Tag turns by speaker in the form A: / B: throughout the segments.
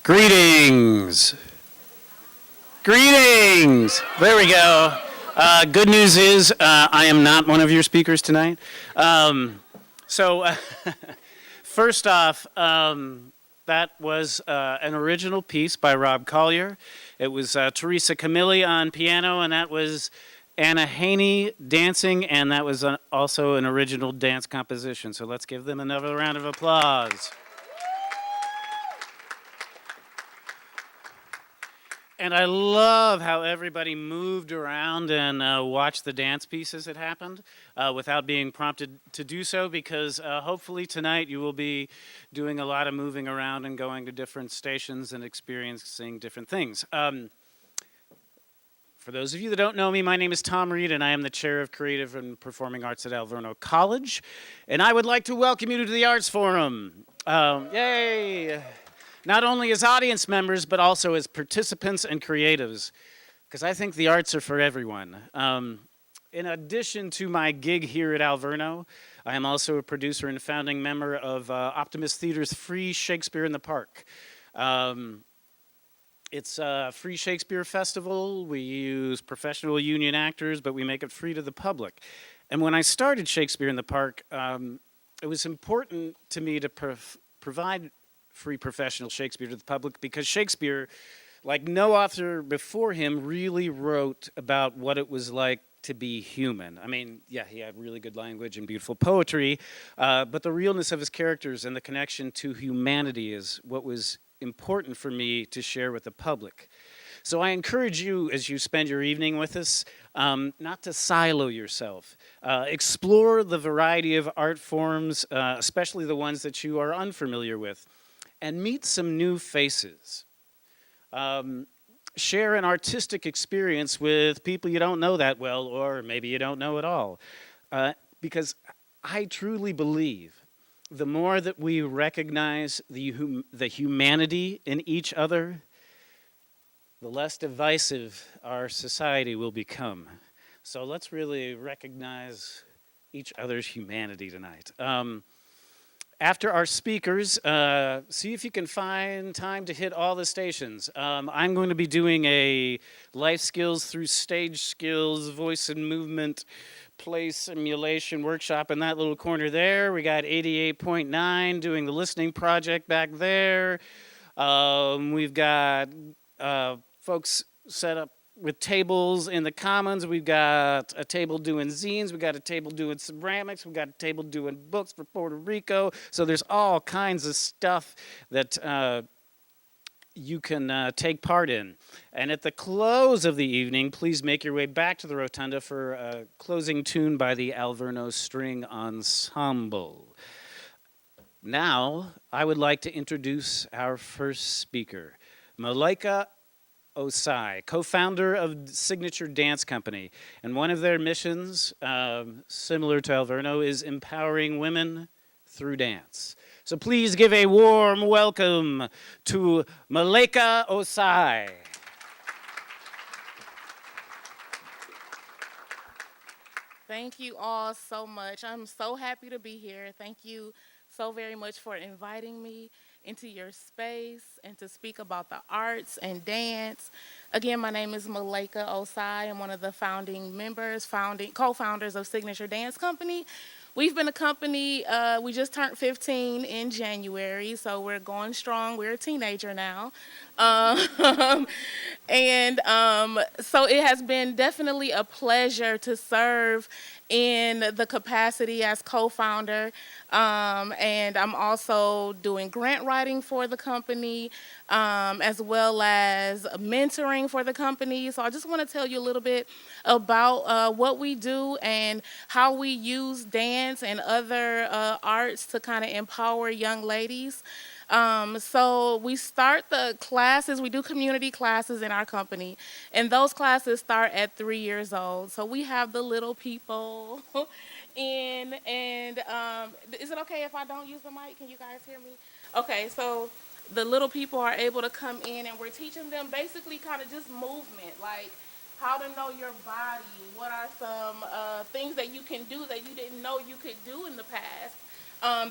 A: Greetings. Greetings. There we go. Good news is I am not one of your speakers tonight. So, first off, that was an original piece by Rob Collier. It was Teresa Camilli on piano, and that was Anna Haney dancing, and that was also an original dance composition. So let's give them another round of applause. And I love how everybody moved around and watched the dance piece as it happened without being prompted to do so, because hopefully tonight you will be doing a lot of moving around and going to different stations and experiencing different things. For those of you that don't know me, my name is Tom Reed, and I am the Chair of Creative and Performing Arts at Alverno College. And I would like to welcome you to the Arts Forum. Yay! Not only as audience members, but also as participants and creatives, because I think the arts are for everyone. In addition to my gig here at Alverno, I am also a producer and founding member of Optimist Theater's Free Shakespeare in the Park. It's a free Shakespeare festival. We use professional union actors, but we make it free to the public. And when I started Shakespeare in the Park, it was important to me to provide free professional Shakespeare to the public, because Shakespeare, like no author before him, really wrote about what it was like to be human. I mean, yeah, he had really good language and beautiful poetry, but the realness of his characters and the connection to humanity is what was important for me to share with the public. So I encourage you, as you spend your evening with us, not to silo yourself. Explore the variety of art forms, especially the ones that you are unfamiliar with, and meet some new faces. Share an artistic experience with people you don't know that well, or maybe you don't know at all. Because I truly believe the more that we recognize the humanity in each other, the less divisive our society will become. So let's really recognize each other's humanity tonight. After our speakers, see if you can find time to hit all the stations. I'm going to be doing a life skills through stage skills, voice and movement, play simulation workshop in that little corner there. We got 88.9 doing the listening project back there. We've got folks set up with tables in the commons. We've got a table doing zines. We've got a table doing ceramics. We've got a table doing books for Puerto Rico. So there's all kinds of stuff that you can take part in. And at the close of the evening, please make your way back to the rotunda for a closing tune by the Alverno String Ensemble. Now, I would like to introduce our first speaker, Malaika Osai, co-founder of Signature Dance Company. And one of their missions, similar to Alverno, is empowering women through dance. So please give a warm welcome to Malaika Osai.
B: Thank you all so much. I'm so happy to be here. Thank you so very much for inviting me into your space and to speak about the arts and dance. Again, my name is Malaika Osai. I'm one of the founding members, co-founders of Signature Dance Company. We've been a company, we just turned 15 in January, so we're going strong. We're a teenager now. So it has been definitely a pleasure to serve in the capacity as co-founder. And I'm also doing grant writing for the company, as well as mentoring for the company. So I just want to tell you a little bit about what we do and how we use dance and other arts to kind of empower young ladies. So we start the classes, we do community classes in our company, and those classes start at 3 years old. So we have the little people in, and is it okay if I don't use the mic? Can you guys hear me? Okay, so the little people are able to come in, and we're teaching them basically kind of just movement, like how to know your body, what are some things that you can do that you didn't know you could do in the past.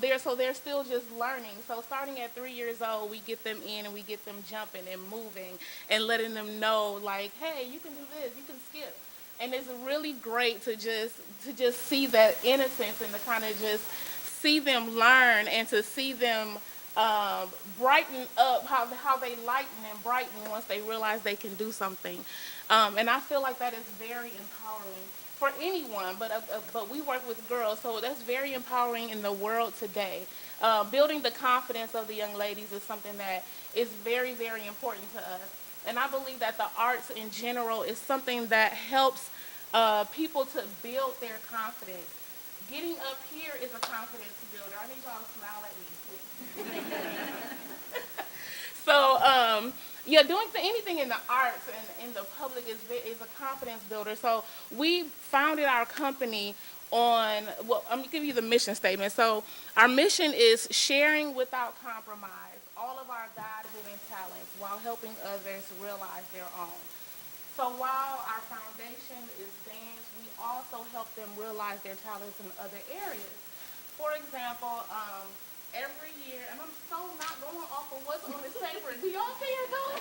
B: They're still just learning. So starting at 3 years old, we get them in and we get them jumping and moving and letting them know like, hey, you can do this, you can skip. And it's really great to just see that innocence and to kind of just see them learn and to see them brighten up, how they lighten and brighten once they realize they can do something. And I feel like that is very empowering for anyone, but we work with girls, so that's very empowering in the world today. Building the confidence of the young ladies is something that is very, very important to us. And I believe that the arts in general is something that helps people to build their confidence. Getting up here is a confidence builder. I need y'all to smile at me, please. Yeah, doing anything in the arts and in the public is a confidence builder. So we founded our company on, well, I'm gonna give you the mission statement. So our mission is sharing without compromise all of our God-given talents while helping others realize their own. So while our foundation is dance, we also help them realize their talents in other areas. For example, every year, and I'm so not going off of what's on this paper. Do y'all see it though?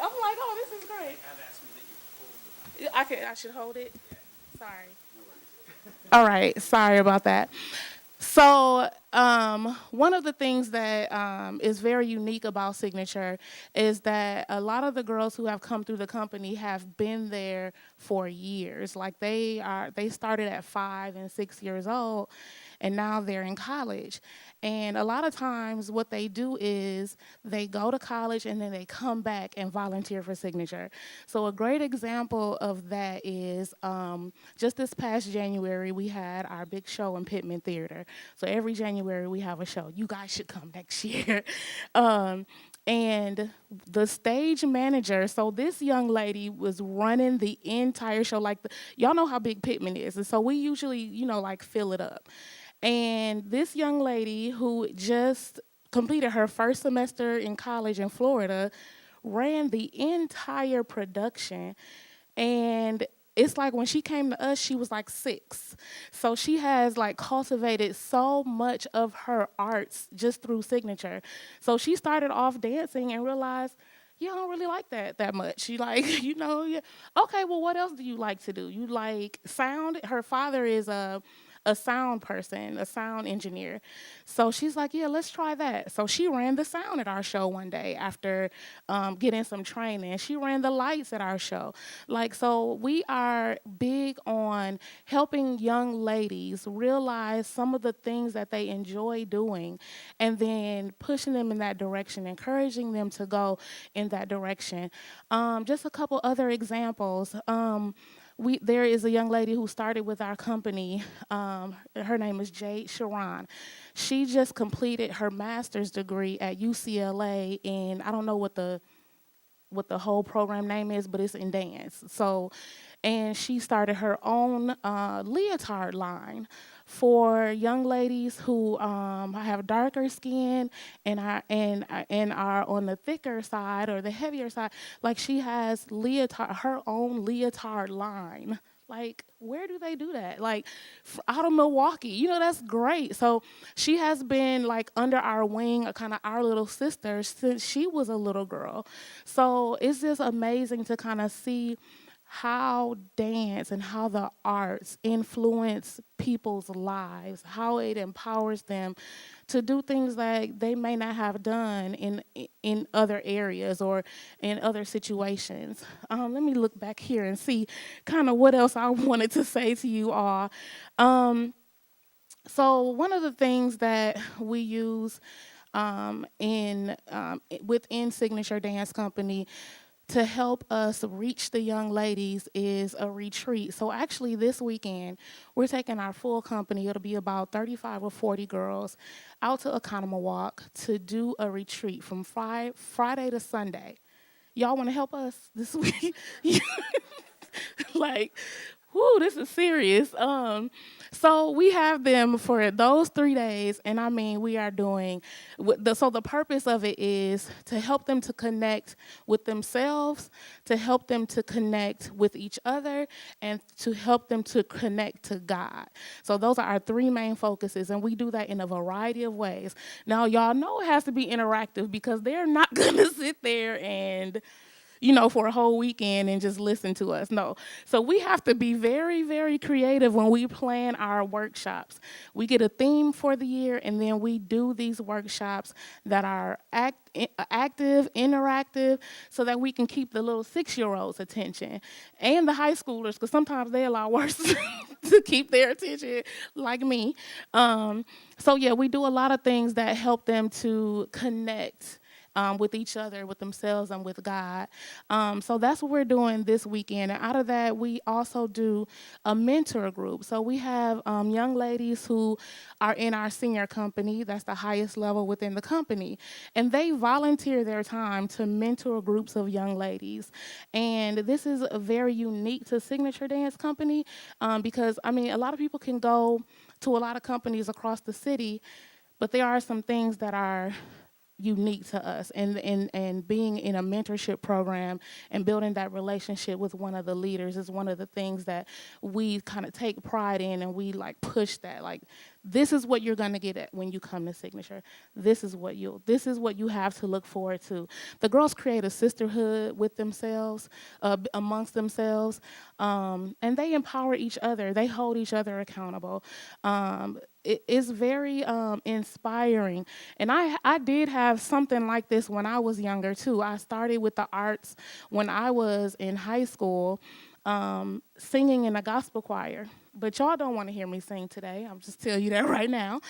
B: I'm like, oh, this is great. I should hold it. Sorry. All right. Sorry about that. So, one of the things that is very unique about Signature is that a lot of the girls who have come through the company have been there for years. Like they started at 5 and 6 years old, and now they're in college. And a lot of times, what they do is they go to college and then they come back and volunteer for Signature. So, a great example of that is just this past January, we had our big show in Pittman Theater. So, every January, we have a show. You guys should come next year. And the stage manager, so this young lady was running the entire show. Like, y'all know how big Pittman is. And so we usually, like fill it up. And this young lady who just completed her first semester in college in Florida ran the entire production. And it's like when she came to us, she was like 6. So she has like cultivated so much of her arts just through Signature. So she started off dancing and realized, yeah, I don't really like that much. She like, yeah. Okay, well, what else do you like to do? You like sound? Her father is a sound person, a sound engineer. So she's like, yeah, let's try that. So she ran the sound at our show one day after getting some training. She ran the lights at our show. Like, so we are big on helping young ladies realize some of the things that they enjoy doing and then pushing them in that direction, encouraging them to go in that direction. Just a couple other examples. There is a young lady who started with our company. Her name is Jade Sharon. She just completed her master's degree at UCLA in, I don't know what the whole program name is, but it's in dance. So, and she started her own leotard line for young ladies who have darker skin and are on the thicker side or the heavier side. Like she has her own leotard line. Like, where do they do that? Like, out of Milwaukee, that's great. So she has been like under our wing, kind of our little sister since she was a little girl. So it's just amazing to kind of see how dance and how the arts influence people's lives, how it empowers them to do things like they may not have done in other areas or in other situations. Let me look back here and see kind of what else I wanted to say to you all. So one of the things that we use within Signature Dance Company to help us reach the young ladies is a retreat. So actually this weekend, we're taking our full company, it'll be about 35 or 40 girls, out to Oconomowoc to do a retreat from Friday to Sunday. Y'all want to help us this week? Like, whoo, this is serious. So we have them for those 3 days, and I mean, we are doing. So the purpose of it is to help them to connect with themselves, to help them to connect with each other, and to help them to connect to God. So those are our three main focuses, and we do that in a variety of ways. Now, y'all know it has to be interactive because they're not gonna sit there and for a whole weekend and just listen to us. No. So we have to be very, very creative when we plan our workshops. We get a theme for the year, and then we do these workshops that are active, interactive, so that we can keep the little 6-year-olds' attention and the high schoolers, because sometimes they're a lot worse to keep their attention, like me. So yeah, we do a lot of things that help them to connect with each other, with themselves, and with God. So that's what we're doing this weekend. And out of that, we also do a mentor group. So we have young ladies who are in our senior company. That's the highest level within the company. And they volunteer their time to mentor groups of young ladies. And this is very unique to Signature Dance Company because, I mean, a lot of people can go to a lot of companies across the city, but there are some things that are unique to us, and being in a mentorship program and building that relationship with one of the leaders is one of the things that we kind of take pride in, and we like push that, like, this is what you're going to get at when you come to Signature. This is what you have to look forward to. The girls create a sisterhood with themselves, amongst themselves, and they empower each other. They hold each other accountable. It is very inspiring. And I did have something like this when I was younger, too. I started with the arts when I was in high school, singing in a gospel choir. But y'all don't want to hear me sing today. I'm just telling you that right now.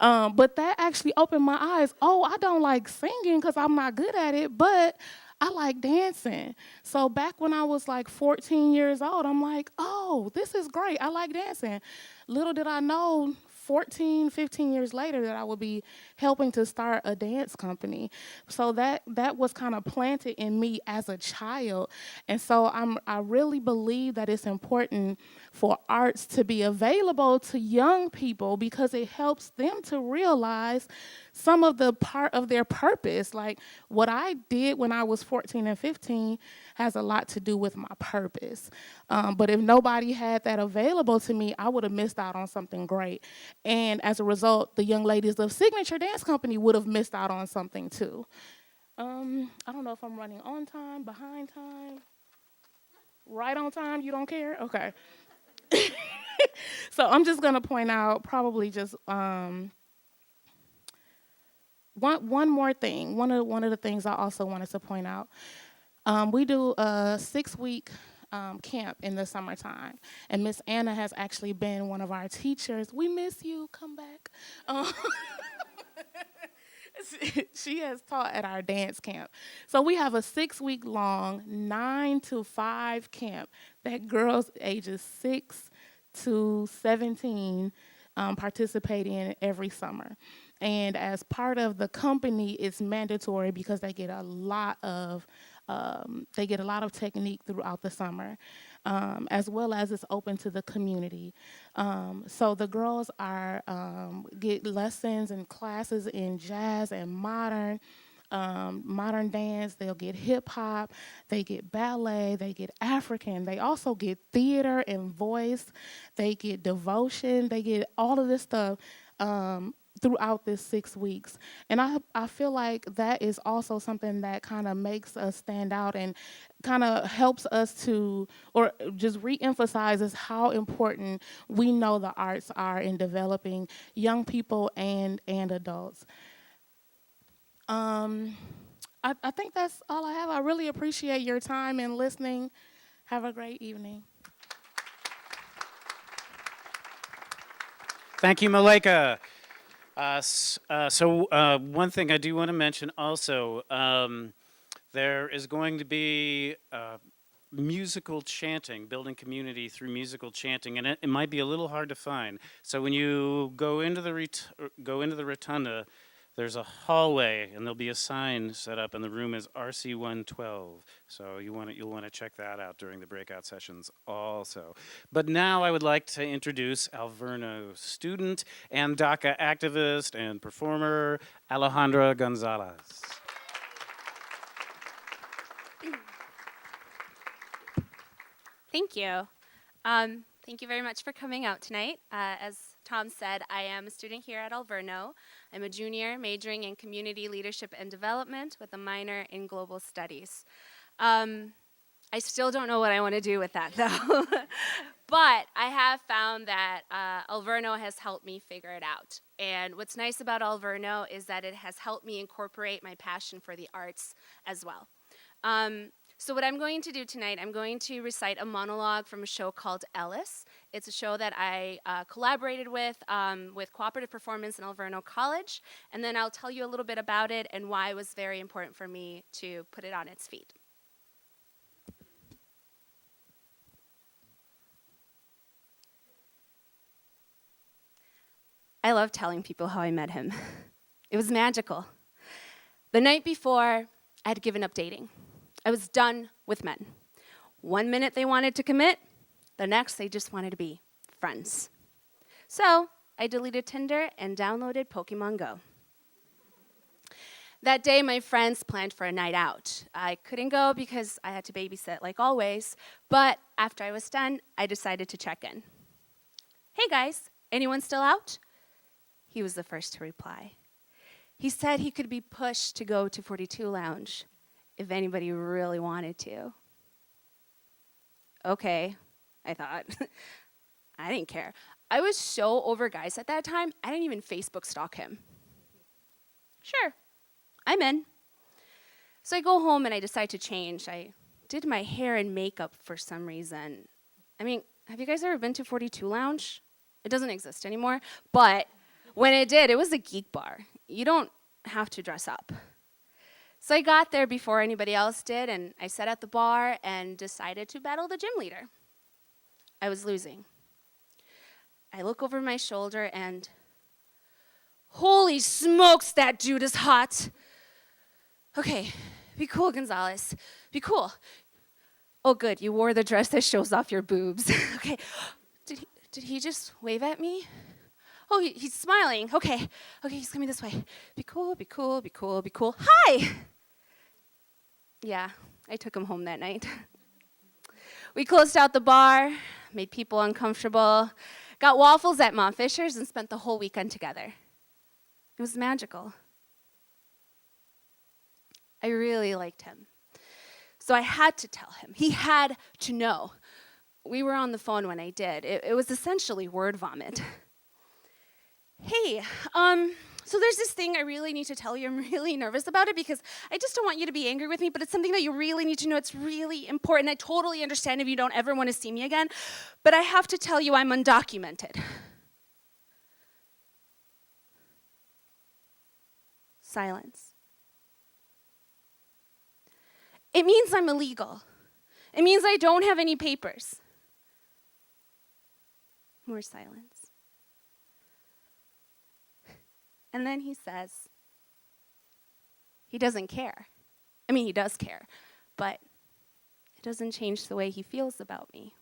B: But that actually opened my eyes. Oh, I don't like singing because I'm not good at it, but I like dancing. So back when I was like 14 years old, I'm like, oh, this is great. I like dancing. Little did I know 14, 15 years later that I would be helping to start a dance company. So that was kind of planted in me as a child. And so I really believe that it's important for arts to be available to young people because it helps them to realize some of the part of their purpose. Like what I did when I was 14 and 15 has a lot to do with my purpose. But if nobody had that available to me, I would have missed out on something great. And as a result, the young ladies of Signature Dance Company would have missed out on something too. I don't know if I'm running on time, behind time, right on time. You don't care? Okay. So I'm just going to point out probably just one more thing. One of the things I also wanted to point out. We do a 6-week camp in the summertime, and Miss Anna has actually been one of our teachers. We miss you. Come back. She has taught at our dance camp. So we have a 6-week long 9 to 5 camp that girls ages 6 to 17 participate in every summer. And as part of the company, it's mandatory because they get a lot of technique throughout the summer, as well as it's open to the community. So the girls are get lessons and classes in jazz and modern dance. They'll get hip hop, they get ballet, they get African. They also get theater and voice. They get devotion. They get all of this stuff. Throughout this 6 weeks. And I feel like that is also something that kind of makes us stand out and kind of helps us to, or just reemphasizes how important we know the arts are in developing young people and adults. I think that's all I have. I really appreciate your time and listening. Have a great evening.
A: Thank you, Malika. One thing I do want to mention also, there is going to be musical chanting, building community through musical chanting, and it might be a little hard to find. So when you go into the rotunda, There's a hallway, and there'll be a sign set up, and the room is RC112. So you'll want to check that out during the breakout sessions also. But now I would like to introduce Alverno student and DACA activist and performer Alejandra Gonzalez.
C: Thank you. Thank you very much for coming out tonight. As Tom said, I am a student here at Alverno. I'm a junior majoring in community leadership and development with a minor in global studies. I still don't know what I want to do with that though. But I have found that Alverno has helped me figure it out. And what's nice about Alverno is that it has helped me incorporate my passion for the arts as well. So what I'm going to do tonight, I'm going to recite a monologue from a show called Ellis. It's a show that I collaborated with Cooperative Performance in Alverno College, and then I'll tell you a little bit about it and why it was very important for me to put it on its feet. I love telling people how I met him. It was magical. The night before, I had given up dating. I was done with men. 1 minute they wanted to commit, the next they just wanted to be friends. So I deleted Tinder and downloaded Pokemon Go. That day, my friends planned for a night out. I couldn't go because I had to babysit like always, but after I was done, I decided to check in. Hey guys, anyone still out? He was the first to reply. He said he could be pushed to go to 42 Lounge if anybody really wanted to. Okay, I thought. I didn't care. I was so over guys at that time, I didn't even Facebook stalk him. Sure, I'm in. So I go home and I decide to change. I did my hair and makeup for some reason. I mean, have you guys ever been to 42 Lounge? It doesn't exist anymore, but when it did, it was a geek bar. You don't have to dress up. So I got there before anybody else did, and I sat at the bar and decided to battle the gym leader. I was losing. I look over my shoulder and, holy smokes, that dude is hot. Okay, be cool, Gonzalez. Be cool. Oh, good, you wore the dress that shows off your boobs. Okay, did he just wave at me? Oh, he's smiling. Okay, he's coming this way. Be cool, be cool, be cool, be cool. Hi! Yeah, I took him home that night. We closed out the bar, made people uncomfortable, got waffles at Mom Fisher's, and spent the whole weekend together. It was magical. I really liked him. So I had to tell him. He had to know. We were on the phone when I did. It was essentially word vomit. Hey, so there's this thing I really need to tell you. I'm really nervous about it because I just don't want you to be angry with me, but it's something that you really need to know. It's really important. I totally understand if you don't ever want to see me again, but I have to tell you I'm undocumented. Silence. It means I'm illegal. It means I don't have any papers. More silence. And then he says, he doesn't care. I mean, he does care, but it doesn't change the way he feels about me.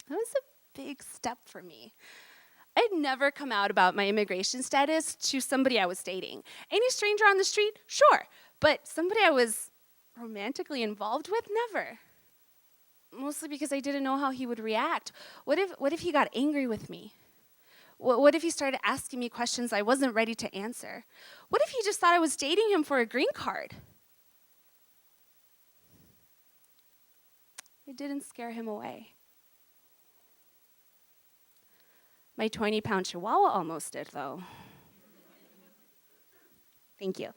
C: That was a big step for me. I'd never come out about my immigration status to somebody I was dating. Any stranger on the street, sure, but somebody I was romantically involved with, never. Mostly because I didn't know how he would react. What if he got angry with me? What if he started asking me questions I wasn't ready to answer? What if he just thought I was dating him for a green card? It didn't scare him away. My 20-pound chihuahua almost did, though. Thank you.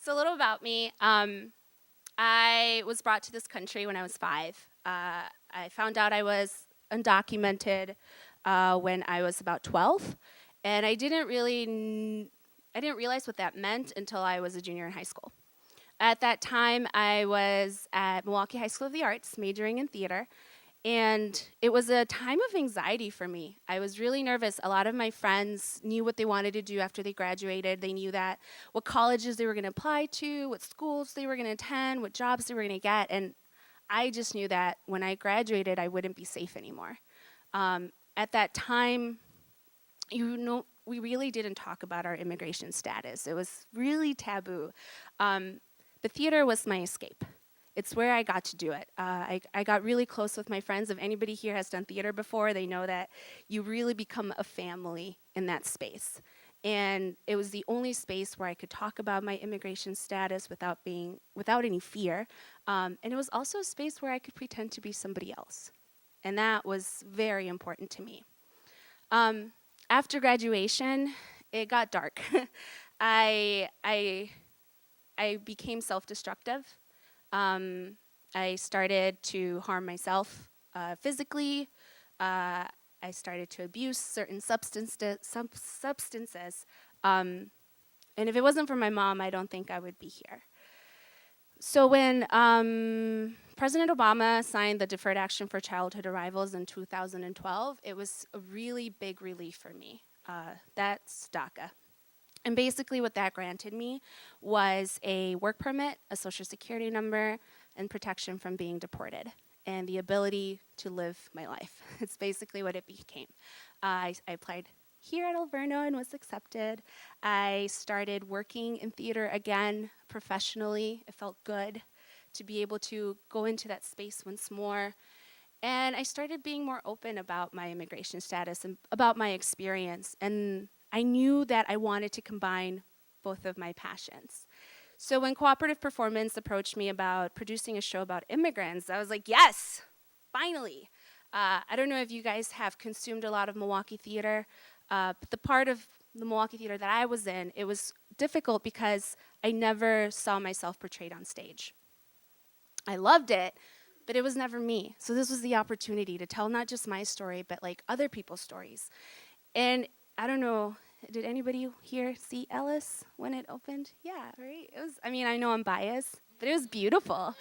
C: So a little about me. I was brought to this country when I was 5. I found out I was undocumented when I was about 12, and I didn't realize what that meant until I was a junior in high school. At that time, I was at Milwaukee High School of the Arts, majoring in theater, And it was a time of anxiety for me. I was really nervous. A lot of my friends knew what they wanted to do after they graduated. They knew that what colleges they were going to apply to, what schools they were going to attend, what jobs they were going to get. And I just knew that when I graduated, I wouldn't be safe anymore. At that time, we really didn't talk about our immigration status. It was really taboo. The theater was my escape. It's where I got to do it. I got really close with my friends. If anybody here has done theater before, they know that you really become a family in that space. And it was the only space where I could talk about my immigration status without any fear. And it was also a space where I could pretend to be somebody else. And that was very important to me. After graduation, it got dark. I became self-destructive. I started to harm myself physically. I started to abuse certain substances. And if it wasn't for my mom, I don't think I would be here. So when President Obama signed the Deferred Action for Childhood Arrivals in 2012, it was a really big relief for me. That's DACA. And basically what that granted me was a work permit, a social security number, and protection from being deported, and the ability to live my life. It's basically what it became. I applied here at Alverno and was accepted. I started working in theater again professionally. It felt good to be able to go into that space once more. And I started being more open about my immigration status and about my experience. And I knew that I wanted to combine both of my passions. So when Cooperative Performance approached me about producing a show about immigrants, I was like, yes, finally. I don't know if you guys have consumed a lot of Milwaukee theater, but the part of the Milwaukee theater that I was in, it was difficult because I never saw myself portrayed on stage. I loved it, but it was never me. So this was the opportunity to tell not just my story, but like other people's stories. And I don't know, did anybody here see Ellis when it opened? Yeah, right? It was, I mean, I know I'm biased, but it was beautiful.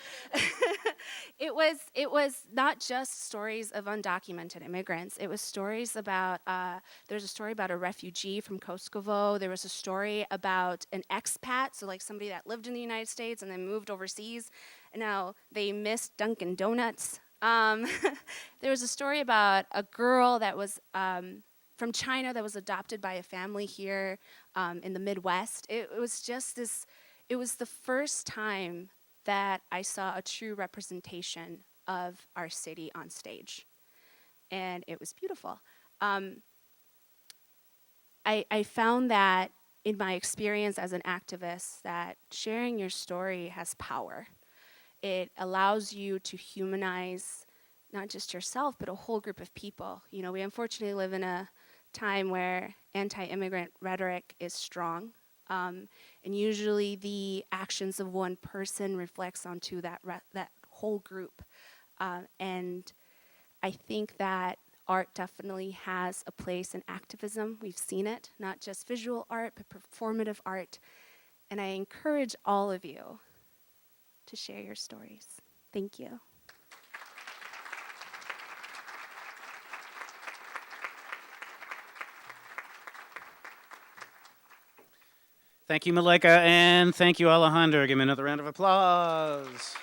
C: It was not just stories of undocumented immigrants. It was stories about, there's a story about a refugee from Kosovo. There was a story about an expat, so like somebody that lived in the United States and then moved overseas, and now they missed Dunkin' Donuts. There was a story about a girl that was from China that was adopted by a family here in the Midwest. It was just this, it was the first time that I saw a true representation of our city on stage. And it was beautiful. I found that in my experience as an activist, that sharing your story has power. It allows you to humanize not just yourself, but a whole group of people. You know, we unfortunately live in a time where anti-immigrant rhetoric is strong, and usually the actions of one person reflects onto that whole group. And I think that art definitely has a place in activism. We've seen it, not just visual art, but performative art. And I encourage all of you to share your stories. Thank you.
A: Thank you, Malika, and thank you, Alejandro. Give me another round of applause.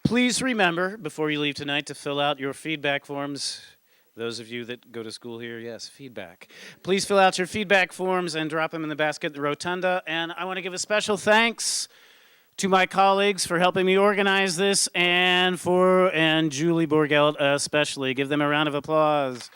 A: Please remember, before you leave tonight, to fill out your feedback forms. Those of you that go to school here, yes, feedback. Please fill out your feedback forms and drop them in the basket at the rotunda. And I want to give a special thanks to my colleagues for helping me organize this, and Julie Borgelt especially. Give them a round of applause.